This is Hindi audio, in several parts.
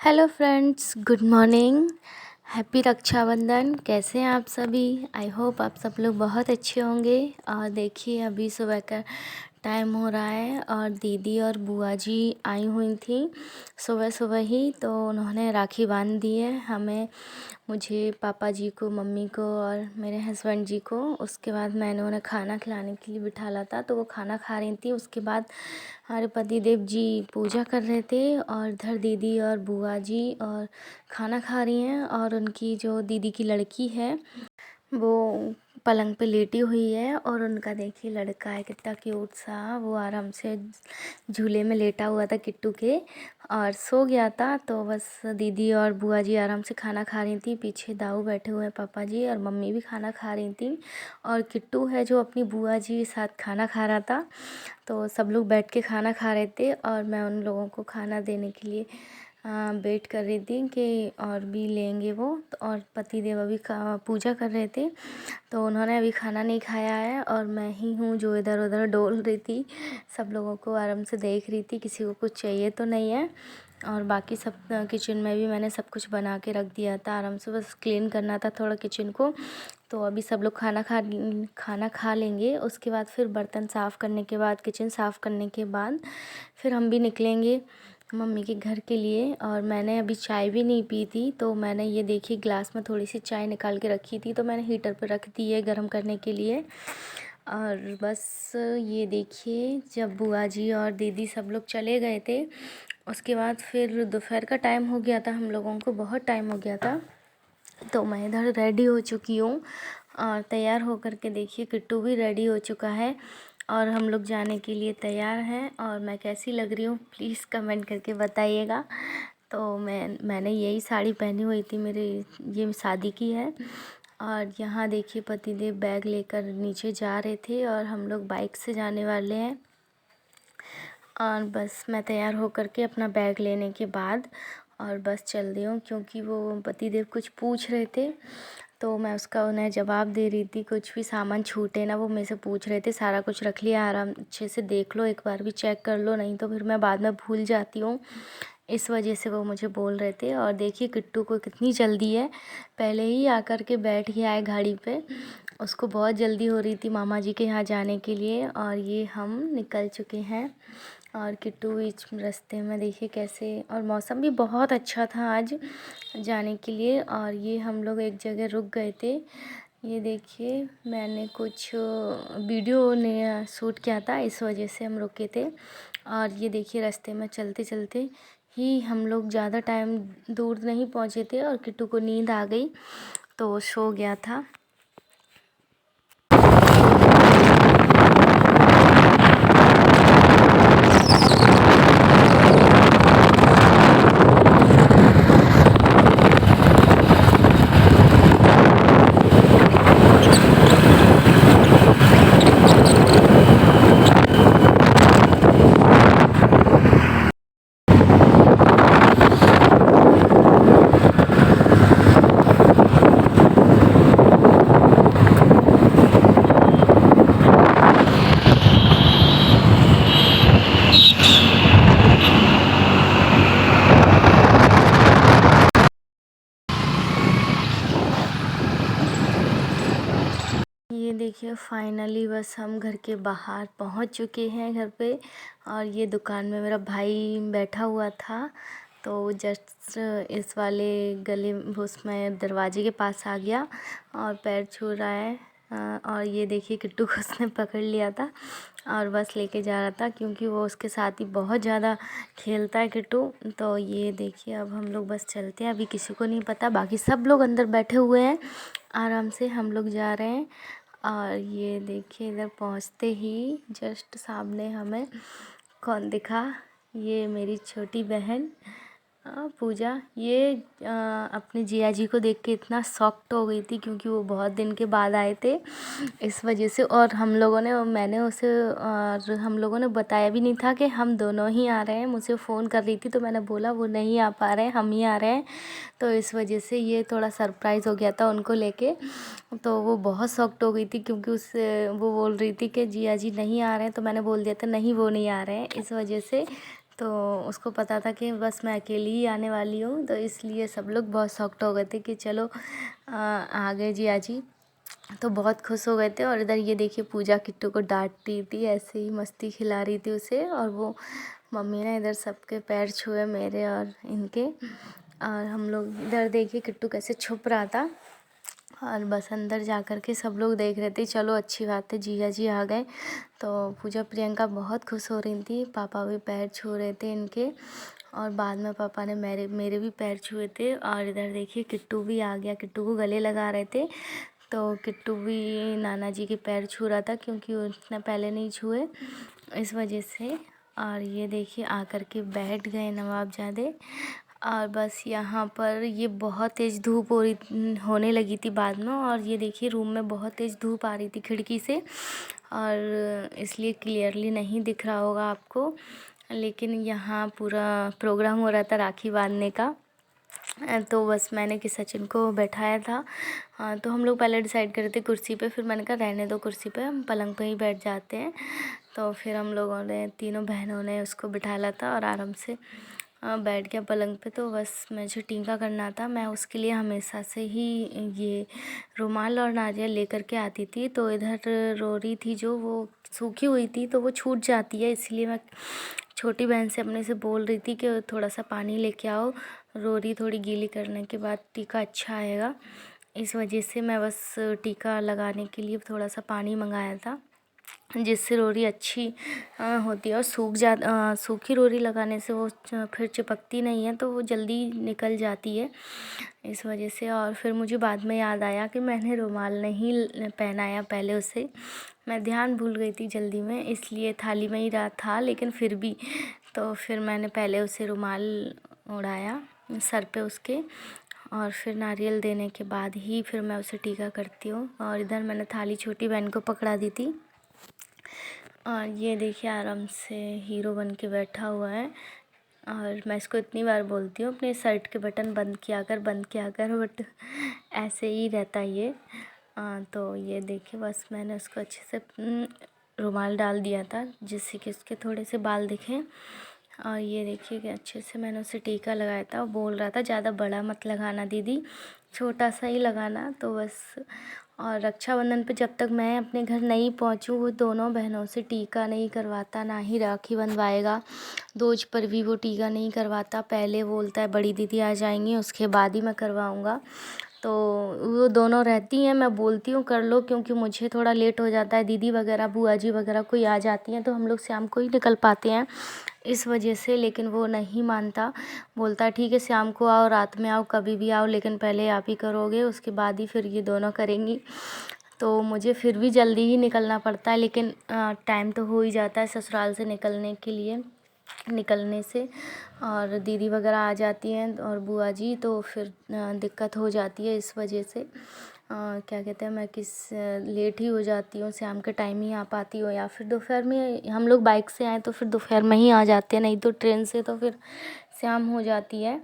Hello friends, good morning. Happy Rakshabandhan. कैसे हैं आप सभी? आई होप आप सब लोग बहुत अच्छे होंगे। और देखिए अभी सुबह का टाइम हो रहा है और दीदी और बुआ जी आई हुई थी सुबह सुबह ही, तो उन्होंने राखी बांध दी है हमें, मुझे, पापा जी को, मम्मी को और मेरे हस्बैंड जी को। उसके बाद मैंने उन्हें खाना खिलाने के लिए बिठाला था, तो वो खाना खा रही थी। उसके बाद हमारे पति देव जी पूजा कर रहे थे और इधर दीदी और बुआ जी और खाना खा रही हैं। और उनकी जो दीदी की लड़की है वो पलंग पे लेटी हुई है और उनका देखिए लड़का है कितना क्यूट सा, वो आराम से झूले में लेटा हुआ था किट्टू के और सो गया था। तो बस दीदी और बुआ जी आराम से खाना खा रही थी, पीछे दाऊ बैठे हुए हैं, पापा जी और मम्मी भी खाना खा रही थी और किट्टू है जो अपनी बुआ जी के साथ खाना खा रहा था। तो सब लोग बैठ के खाना खा रहे थे और मैं उन लोगों को खाना देने के लिए वेट कर रही थी कि और भी लेंगे वो। तो और पति देव अभी पूजा कर रहे थे, तो उन्होंने अभी खाना नहीं खाया है और मैं ही हूँ जो इधर उधर डोल रही थी, सब लोगों को आराम से देख रही थी, किसी को कुछ चाहिए तो नहीं है। और बाकी सब किचन में भी मैंने सब कुछ बना के रख दिया था, आराम से बस क्लीन करना था थोड़ा किचन को। तो अभी सब लोग खाना खा लेंगे, उसके बाद फिर बर्तन साफ़ करने के बाद, किचन साफ़ करने के बाद फिर हम भी निकलेंगे मम्मी के घर के लिए। और मैंने अभी चाय भी नहीं पी थी, तो मैंने ये देखी ग्लास में थोड़ी सी चाय निकाल के रखी थी, तो मैंने हीटर पर रख दी है गर्म करने के लिए। और बस ये देखिए जब बुआ जी और दीदी सब लोग चले गए थे, उसके बाद फिर दोपहर का टाइम हो गया था, हम लोगों को बहुत टाइम हो गया था। तो मैं इधर रेडी हो चुकी हूँ और तैयार होकर के देखिए किट्टू भी रेडी हो चुका है और हम लोग जाने के लिए तैयार हैं। और मैं कैसी लग रही हूँ प्लीज़ कमेंट करके बताइएगा। तो मैंने यही साड़ी पहनी हुई थी, मेरे ये शादी की है। और यहाँ देखिए पतिदेव बैग लेकर नीचे जा रहे थे और हम लोग बाइक से जाने वाले हैं। और बस मैं तैयार होकर के अपना बैग लेने के बाद और बस चल दी हूँ, क्योंकि वो पतिदेव कुछ पूछ रहे थे तो मैं उसका उन्हें जवाब दे रही थी, कुछ भी सामान छूटे ना, वो मेरे से पूछ रहे थे। सारा कुछ रख लिया, आराम अच्छे से देख लो, एक बार भी चेक कर लो, नहीं तो फिर मैं बाद में भूल जाती हूँ, इस वजह से वो मुझे बोल रहे थे। और देखिए किट्टू को कितनी जल्दी है, पहले ही आकर के बैठ गया है गाड़ी पे, उसको बहुत जल्दी हो रही थी मामा जी के यहाँ जाने के लिए। और ये हम निकल चुके हैं और किट्टू बीच रास्ते में देखिए कैसे, और मौसम भी बहुत अच्छा था आज जाने के लिए। और ये हम लोग एक जगह रुक गए थे, ये देखिए मैंने कुछ वीडियो ने शूट किया था, इस वजह से हम रुके थे। और ये देखिए रास्ते में चलते चलते ही हम लोग ज़्यादा टाइम दूर नहीं पहुँचे थे और किट्टू को नींद आ गई तो वो सो गया था। ये देखिए फाइनली बस हम घर के बाहर पहुंच चुके हैं घर पे। और ये दुकान में मेरा भाई बैठा हुआ था, तो जस्ट इस वाले गले उसमें दरवाजे के पास आ गया और पैर छू रहा है। और ये देखिए किट्टू को उसने पकड़ लिया था और बस लेके जा रहा था, क्योंकि वो उसके साथ ही बहुत ज़्यादा खेलता है किट्टू। तो ये देखिए अब हम लोग बस चलते हैं, अभी किसी को नहीं पता, बाकी सब लोग अंदर बैठे हुए हैं, आराम से हम लोग जा रहे हैं। और ये देखिए इधर पहुंचते ही जस्ट सामने हमें कौन दिखा, ये मेरी छोटी बहन पूजा। ये अपने जिया जी को देख के इतना शॉक्ड हो गई थी, क्योंकि वो बहुत दिन के बाद आए थे, इस वजह से। और मैंने उसे और हम लोगों ने बताया भी नहीं था कि हम दोनों ही आ रहे हैं, मुझे फ़ोन कर रही थी तो मैंने बोला वो नहीं आ पा रहे हैं, हम ही आ रहे हैं। तो इस वजह से ये थोड़ा सरप्राइज़ हो गया था उनको लेके, तो वो बहुत शॉक्ड हो गई थी, क्योंकि उससे वो बोल रही थी कि जिया जी नहीं आ रहे हैं, तो मैंने बोल दिया था नहीं वो नहीं आ रहे हैं, इस वजह से। तो उसको पता था कि बस मैं अकेली ही आने वाली हूँ, तो इसलिए सब लोग बहुत शॉक्ड हो गए थे कि चलो आ गए जिया जी। तो बहुत खुश हो गए थे। और इधर ये देखिए पूजा किट्टू को डांट रही थी, ऐसे ही मस्ती खिला रही थी उसे। और वो मम्मी ने इधर सबके पैर छुए, मेरे और इनके। और हम लोग इधर देखिए किट्टू कैसे छुप रहा था। और बस अंदर जा कर के सब लोग देख रहे थे। चलो अच्छी बात है, जीजा जी आ गए। तो पूजा प्रियंका बहुत खुश हो रही थी। पापा भी पैर छू रहे थे इनके। और बाद में पापा ने मेरे भी पैर छुए थे। और इधर देखिए किट्टू भी आ गया, किट्टू को गले लगा रहे थे। तो किट्टू भी नाना जी के पैर छू रहा था, क्योंकि उसने पहले नहीं छुए, इस वजह से। और ये देखिए आकर के बैठ गए नवाबजादे। और बस यहाँ पर ये बहुत तेज़ धूप होने लगी थी बाद में। और ये देखिए रूम में बहुत तेज़ धूप आ रही थी खिड़की से, और इसलिए क्लियरली नहीं दिख रहा होगा आपको। लेकिन यहाँ पूरा प्रोग्राम हो रहा था राखी बांधने का। तो बस मैंने कि सचिन को बैठाया था। तो हम लोग पहले डिसाइड कर रहे थे कुर्सी पे, फिर मैंने कहा रहने दो कुर्सी पे, हम पलंग पे ही बैठ जाते हैं। तो फिर हम लोगों ने, तीनों बहनों ने उसको बिठाया था और आराम से बैठ गया पलंग पे। तो बस मुझे टीका करना था। मैं उसके लिए हमेशा से ही ये रुमाल और नारियल लेकर के आती थी। तो इधर रोरी थी जो, वो सूखी हुई थी तो वो छूट जाती है, इसलिए मैं छोटी बहन से अपने से बोल रही थी कि थोड़ा सा पानी लेके आओ, रोरी थोड़ी गीली करने के बाद टीका अच्छा आएगा। इस वजह से मैं बस टीका लगाने के लिए थोड़ा सा पानी मंगाया था, जिससे रोरी अच्छी होती है। और सूखी रोरी लगाने से वो फिर चिपकती नहीं है, तो वो जल्दी निकल जाती है, इस वजह से। और फिर मुझे बाद में याद आया कि मैंने रुमाल नहीं पहनाया पहले उसे, मैं ध्यान भूल गई थी जल्दी में, इसलिए थाली में ही रहा था, लेकिन फिर भी। तो फिर मैंने पहले उसे रुमाल उड़ाया सर पे उसके, और फिर नारियल देने के बाद ही फिर मैं उसे टीका करती हूँ। और इधर मैंने थाली छोटी बहन को पकड़ा दी थी। और ये देखिए आराम से हीरो बन के बैठा हुआ है। और मैं इसको इतनी बार बोलती हूँ अपने शर्ट के बटन बंद किया कर, बंद किया कर, बट ऐसे ही रहता है ये। तो ये देखिए बस मैंने उसको अच्छे से रुमाल डाल दिया था, जिससे कि उसके थोड़े से बाल दिखें। और ये देखिए कि अच्छे से मैंने उसे टीका लगाया था। वो बोल रहा था ज़्यादा बड़ा मत लगाना दीदी, छोटा सा ही लगाना, तो बस। और रक्षाबंधन पे जब तक मैं अपने घर नहीं पहुंचूं, वो दोनों बहनों से टीका नहीं करवाता, ना ही राखी बंधवाएगा। दोज पर भी वो टीका नहीं करवाता, पहले बोलता है बड़ी दीदी आ जाएंगी उसके बाद ही मैं करवाऊँगा। तो वो दोनों रहती हैं, मैं बोलती हूँ कर लो, क्योंकि मुझे थोड़ा लेट हो जाता है, दीदी वगैरह बुआ जी वगैरह कोई आ जाती हैं, तो हम लोग शाम को ही निकल पाते हैं, इस वजह से। लेकिन वो नहीं मानता, बोलता है ठीक है शाम को आओ, रात में आओ, कभी भी आओ, लेकिन पहले आप ही करोगे, उसके बाद ही फिर ये दोनों करेंगी। तो मुझे फिर भी जल्दी ही निकलना पड़ता है, लेकिन टाइम तो हो ही जाता है ससुराल से निकलने से। और दीदी वगैरह आ जाती हैं और बुआ जी, तो फिर दिक्कत हो जाती है, इस वजह से। क्या कहते हैं, मैं लेट ही हो जाती हूँ, शाम के टाइम ही आ पाती हूँ, या फिर दोपहर में। हम लोग बाइक से आए तो फिर दोपहर में ही आ जाते हैं, नहीं तो ट्रेन से तो फिर शाम हो जाती है।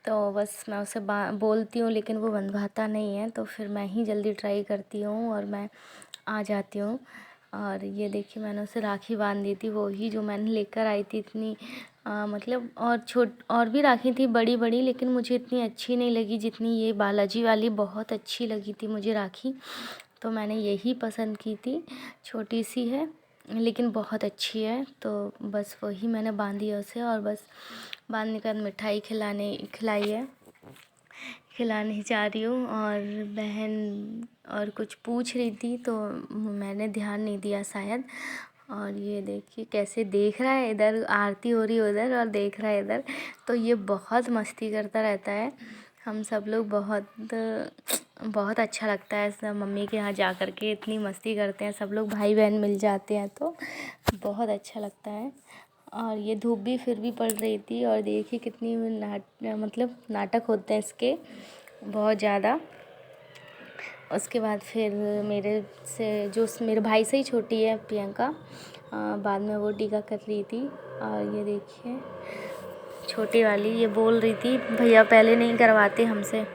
तो बस मैं उसे बोलती हूँ, लेकिन वो बंधवाता नहीं है, तो फिर मैं ही जल्दी ट्राई करती हूँ और मैं आ जाती हूँ। और ये देखिए मैंने उसे राखी बांध दी थी, वो ही जो मैंने लेकर आई थी, इतनी मतलब और भी राखी थी बड़ी बड़ी, लेकिन मुझे इतनी अच्छी नहीं लगी जितनी ये बालाजी वाली बहुत अच्छी लगी थी मुझे राखी। तो मैंने यही पसंद की थी, छोटी सी है लेकिन बहुत अच्छी है। तो बस वही मैंने बांधी है उसे। और बस बांधने के बाद मिठाई खिलाने जा रही हूँ। और बहन और कुछ पूछ रही थी, तो मैंने ध्यान नहीं दिया शायद। और ये देखिए कैसे देख रहा है, इधर आरती हो रही है उधर, और देख रहा है इधर। तो ये बहुत मस्ती करता रहता है। हम सब लोग बहुत अच्छा लगता है सब मम्मी के यहाँ जा कर के इतनी मस्ती करते हैं सब लोग, भाई बहन मिल जाते हैं तो बहुत अच्छा लगता है। और ये धूप भी फिर भी पड़ रही थी, और देखिए कितनी मतलब नाटक होते हैं इसके बहुत ज़्यादा। उसके बाद फिर मेरे भाई से ही छोटी है प्रियंका, बाद में वो टीका कर रही थी। और ये देखिए छोटी वाली ये बोल रही थी भैया पहले नहीं करवाते हमसे।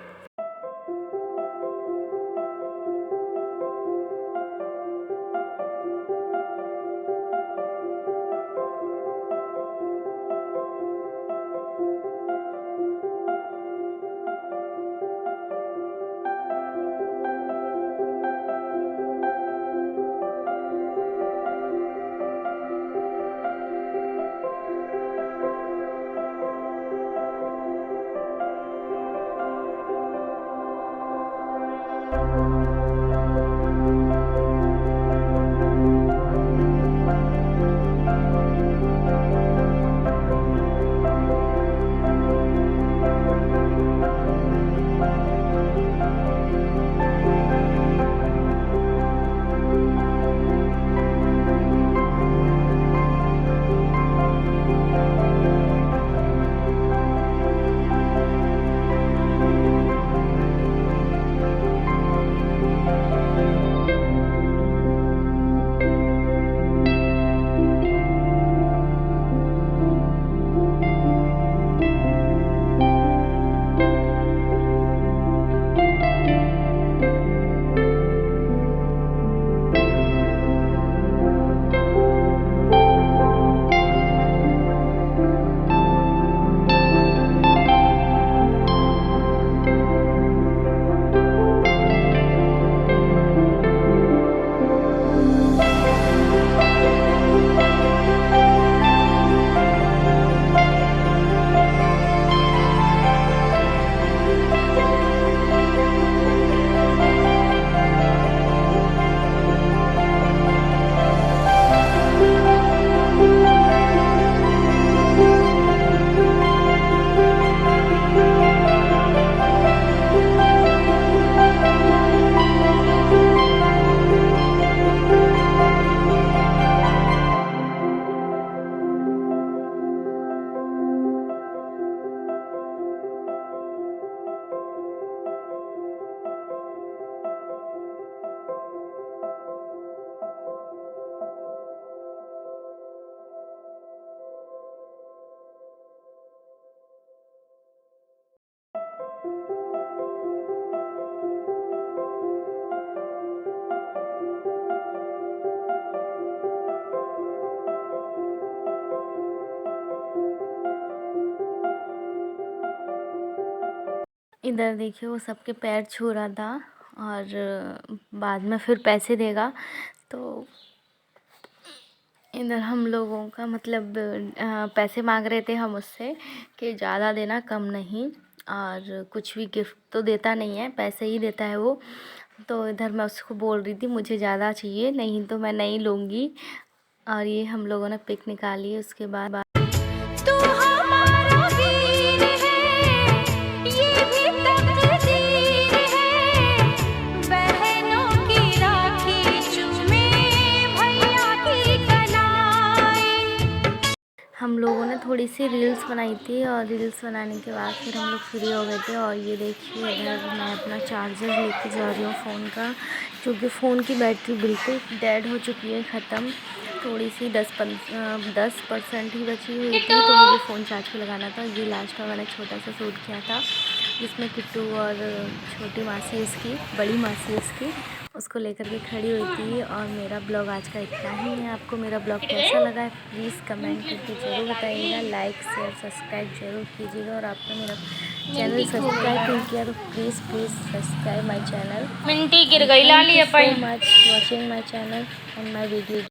इधर देखिए वो सबके पैर छू रहा था और बाद में फिर पैसे देगा। तो इधर हम लोगों का मतलब पैसे मांग रहे थे हम उससे कि ज़्यादा देना, कम नहीं, और कुछ भी गिफ्ट तो देता नहीं है, पैसे ही देता है वो। तो इधर मैं उसको बोल रही थी मुझे ज़्यादा चाहिए, नहीं तो मैं नहीं लूँगी। और ये हम लोगों ने पिक निकाली। उसके बाद तू हमारा वीर है, ये भी तकदीर है, बहनों की राखी चूमे भैया की कलाई। हम लोगों ने थोड़ी सी रील्स बनाई थी और रील्स बनाने के बाद फिर हम लोग फ्री हो गए थे। और ये देखिए इधर मैं अपना चार्जर लेके जा रही हूँ फ़ोन का, क्योंकि फ़ोन की बैटरी बिल्कुल डेड हो चुकी है, ख़त्म। थोड़ी सी 10% ही बची हुई थी, तो मुझे फ़ोन चार्ज पे लगाना था। ये लास्ट में मैंने छोटा सा शूट किया था जिसमें किट्टू और छोटी मासी उसकी, बड़ी मासी उसकी, उसको लेकर के खड़ी हुई थी। और मेरा ब्लॉग आज का इतना ही है। आपको मेरा ब्लॉग कैसा लगा है प्लीज़ कमेंट करके ज़रूर बताइएगा, लाइक शेयर सब्सक्राइब जरूर कीजिएगा। और आपने मेरा चैनल सब्सक्राइब नहीं किया तो प्लीज़ सब्सक्राइब माई चैनल। मिंटी गिर गई लाली thank you so much watching my channel and my video.